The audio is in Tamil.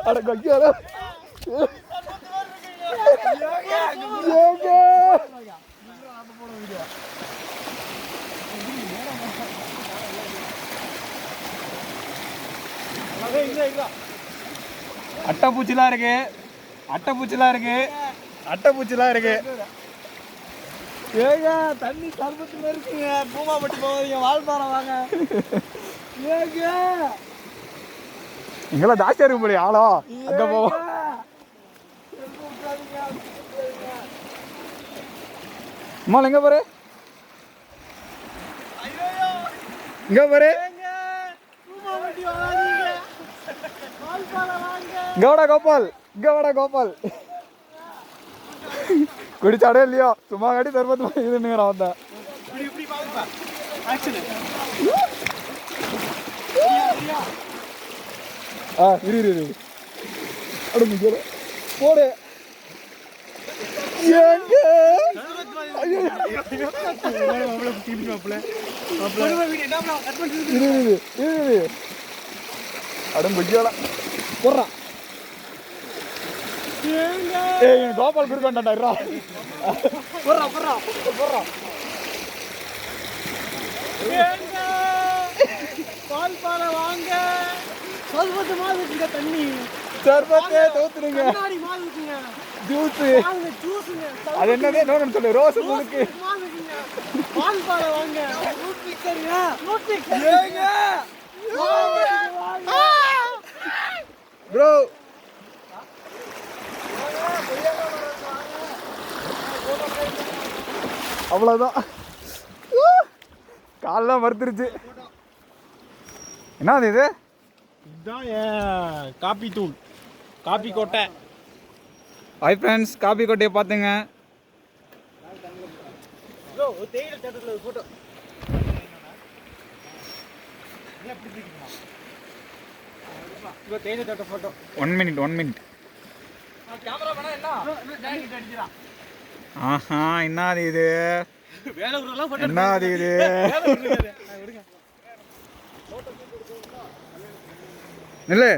அட கொக்கியாரா அட்டைப்பூச்சிலாம் இருக்கு, அட்டைப்பூச்சிலாம் இருக்கு, அட்டைப்பூச்சிலாம் இருக்கு. ஏங்க தண்ணி சர்பத்துல இருக்குங்க. பூமாப்பட்டி போகாதீங்க, வால்பாறை வாங்க. ஏங்க இங்கெல்லாம் ஜாஸ்தியா இருக்கும் போய் ஆளோ அங்க போவோம். அம்மா எங்க பாரு, இங்க பாரு, கவுடா கோபால், இங்க வாடா கோபால். குடிச்சாடே இல்லையோ சும்மா காட்டி தர்பத்து இதுன்னு வந்தா. இரு இரு இரு அடு போடு. போடுறான் கோபால் குறுக்காண்டா. வால்பாறை வாங்க. சொல்பத்து மாதிரி இருக்குங்க தண்ணி. சர்பத்தே தோத்துருங்க. ஜூஸ் அது என்னதே நோன்னு சொல்லு. ரோஸ் உங்களுக்கு வால்பாறை வாங்க. ப்ரோ அவ்வளோதான், காலெல்லாம் மறுத்துருச்சு. என்னது இது? இதுதான் காப்பி தூள், காப்பி கோட்டை. ஹாய் ஃப்ரெண்ட்ஸ், காப்பி கோட்டையை பார்த்துங்க. Photo 1 minute. ஆஹா என்னது இது, என்னது இது? இல்லை